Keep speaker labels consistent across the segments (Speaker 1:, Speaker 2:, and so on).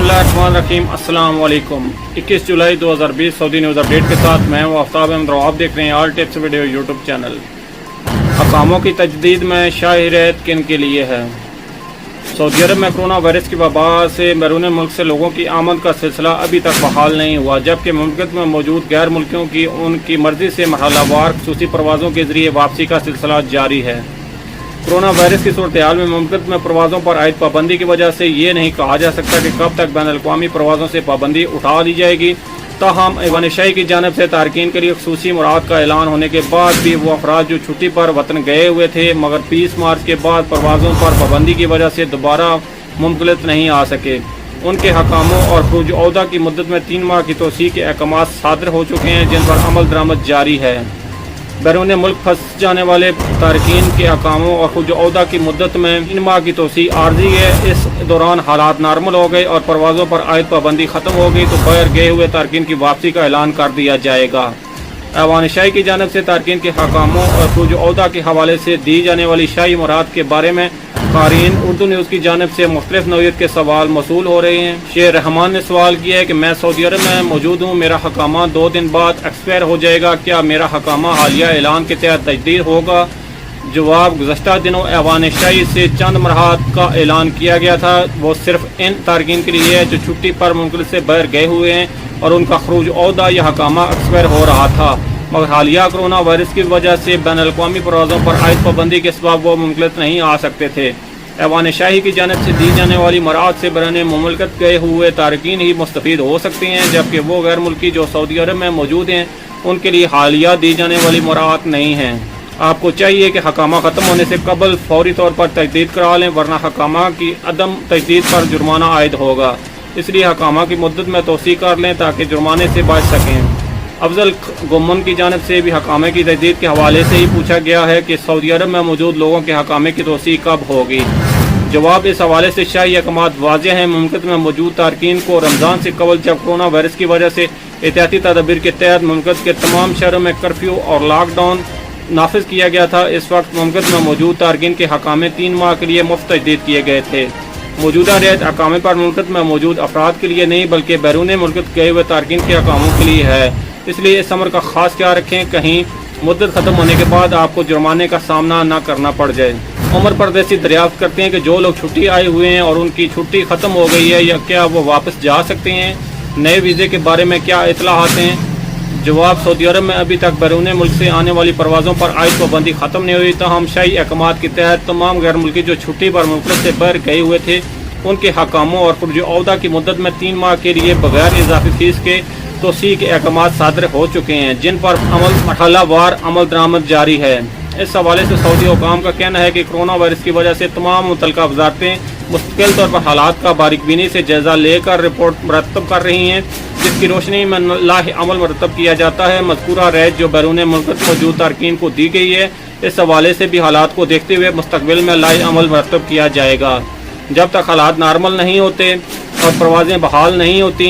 Speaker 1: बिस्मिल्लाहिर्रहमानिर्रहीम। अस्सलाम वालेकुम। 21 जुलाई 2020 सऊदी न्यूज़ अपडेट के साथ मैं हूँ आफ्ताब अहमद। आप देख रहे हैं all tips video YouTube channel. अकामों की तजदीद में शाही रियायत किन के लिए है? सऊदी अरब में कोरोना वायरस की वबा से बैरून मुल्क से लोगों की आमद का सिलसिला अभी तक बहाल नहीं हुआ, जबकि मुल्क में मौजूद गैर मुल्कियों की उनकी मर्जी से मरहलावार खुसूसी परवाज़ों के ज़रिए वापसी का सिलसिला जारी है। कोरोना वायरस की सूरत हाल में मुल्क में परवाज़ों पर आयद पाबंदी की वजह से ये नहीं कहा जा सकता कि कब तक बैन अल-अक़वामी परवाज़ों से पाबंदी उठा ली जाएगी। ताहम ऐवान शाही की जानिब से तारकीन के लिए खुसूसी मुराद का ऐलान होने के बाद भी वो अफराद जो छुट्टी पर वतन गए हुए थे मगर 20 मार्च के बाद परवाज़ों पर पाबंदी की वजह से दोबारा मुमकिन नहीं आ सके, उनके हकामों और खुरूज औहदा की मुद्दत में 3 माह की तोसी के अहकाम सादर हो चुके हैं, जिन पर अमल दरामद जारी है। बैरून मुल्क फंस जाने वाले तारकीन के अहकामों और खुरूज औहदा की मुद्दत में 3 माह की तोसी आर्जी है। इस दौरान हालात नॉर्मल हो गए और परवाज़ों पर आयद पाबंदी ख़त्म हो गई तो बाहर गए हुए तारकीन की वापसी का ऐलान कर दिया जाएगा। ऐवान शाही की जानिब से तारकीन के हकामों और खुरूज औहदा के हवाले से दी जाने वाली शाही मुराद के बारे में क़ारीन उर्दू न्यूज़ की जानिब से मुख्तलिफ नौइयत के सवाल मौसूल हो रहे हैं। शेर रहमान ने सवाल किया है कि मैं सऊदी अरब में मौजूद हूँ, मेरा हकामा 2 दिन बाद एक्सपायर हो जाएगा, क्या मेरा हकामा हालिया ऐलान के तहत तजदीद होगा? जवाब, गुज़श्ता दिनों ऐवान शाही से चंद मरहत का ऐलान किया गया था, वो सिर्फ इन तारकीन के लिए है जो छुट्टी पर मुल्क से बाहर गए हुए हैं और उनका खुरूज औहदा या हकामा एक्सपायर हो रहा था, मगर हालिया कोरोना वायरस की वजह से बैन अल-अक़वामी परवाज़ों पर आयद पाबंदी के सबब वो मुमकिन नहीं आ सकते थे। ऐवान शाही की जानिब से दी जाने वाली मराद से बराने मुमलकत गए हुए तारकीन ही मुस्तफ़ीद हो सकते हैं, जबकि वो गैर मुल्की जो सऊदी अरब में मौजूद हैं उनके लिए हालिया दी जाने वाली मराद नहीं हैं। आपको चाहिए कि हकामा ख़त्म होने से कबल फौरी तौर पर तजदीद करा लें, वरना हकामा की अदम तजदीद पर जुर्माना आयद होगा। इसलिए हकामा की मुद्दत में तोसी कर लें ताकि जुर्माने से बच सकें। अफजल गुम्मन की जानिब से भी हकामे की तजदीद के हवाले से ही पूछा गया है कि सऊदी अरब में मौजूद लोगों के हकामे की तोसी कब होगी। जवाब, इस हवाले से शाही अहकामात वाज़ेह हैं। मुल्क में मौजूद तारकीन को रमज़ान से कबल जब कोरोना वायरस की वजह से एहतियाती तदबीर के तहत मुल्क के तमाम शहरों में कर्फ्यू और लॉकडाउन नाफिज किया गया था, इस वक्त मुल्क में मौजूद तारकीन के हकामे 3 माह के लिए मुफ्त तजदीद किए गए थे। मौजूदा रियायत हकामे पर मुल्क में मौजूद अफराद के लिए नहीं बल्कि बैरून मुल्क गए हुए तारकीन के हकामों के लिए है, इसलिए इस अमर का खास ख्याल रखें, कहीं मुद्दत ख़त्म होने के बाद आपको जुर्माने का सामना न करना पड़ जाए। उमर परदेसी दरियाफ्त करते हैं कि जो लोग छुट्टी आए हुए हैं और उनकी छुट्टी ख़त्म हो गई है या क्या वो वापस जा सकते हैं? नए वीज़े के बारे में क्या इत्तलाहात हैं? जवाब, सऊदी अरब में अभी तक बैरून मुल्क से आने वाली परवाज़ों पर आयद पाबंदी ख़त्म नहीं हुई, ताहम शाही अहकामात के तहत तमाम गैर मुल्की जो छुट्टी पर मुल्क से बाहर गए हुए थे उनके हकामों और खुरूज औहदा की मुद्दत में 3 माह के लिए बगैर इजाफी फीस के तोसी के अहकाम सादर हो चुके हैं, जिन पर मरहलावार अमल दरामद जारी है। इस हवाले से सऊदी हुकाम का कहना है कि कोरोना वायरस की वजह से तमाम मुतल्लिका वज़ारतें मुस्तकिल तौर पर हालात का बारीकबीनी से जायजा लेकर रिपोर्ट मरतब कर रही हैं, जिसकी रोशनी में लाहे अमल मरतब किया जाता है। मज़कूरा रियायत जो बैरून मुल्क मौजूद तारकीन को दी गई है, इस हवाले से भी हालात को देखते हुए मुस्तकबिल में लाहे अमल मरतब किया जाएगा। जब तक हालात नॉर्मल नहीं होते और परवाज़ें बहाल नहीं होती,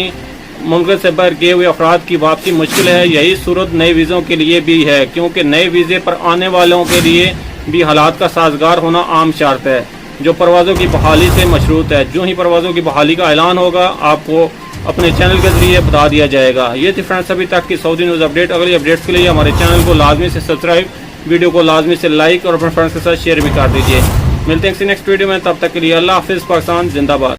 Speaker 1: मुल्क से बाहर गए हुए अफराद की वापसी मुश्किल है। यही सूरत नए वीज़ों के लिए भी है, क्योंकि नए वीज़े पर आने वालों के लिए भी हालात का साजगार होना आम शर्त है, जो परवाज़ों की बहाली से मशरूत है। जो ही परवाज़ों की बहाली का ऐलान होगा आपको अपने चैनल के ज़रिए बता दिया जाएगा। ये थी फ्रेंड्स अभी तक की सऊदी न्यूज़ अपडेट। अगली अपडेट्स के लिए हमारे चैनल को लाजमी से सब्सक्राइब, वीडियो को लाजमी से लाइक और अपने फ्रेंड्स के साथ शेयर भी कर दीजिए। मिलते हैं किसी नेक्स्ट वीडियो में, तब तक के लिए अल्लाह हाफिज़। पाकिस्तान जिंदाबाद।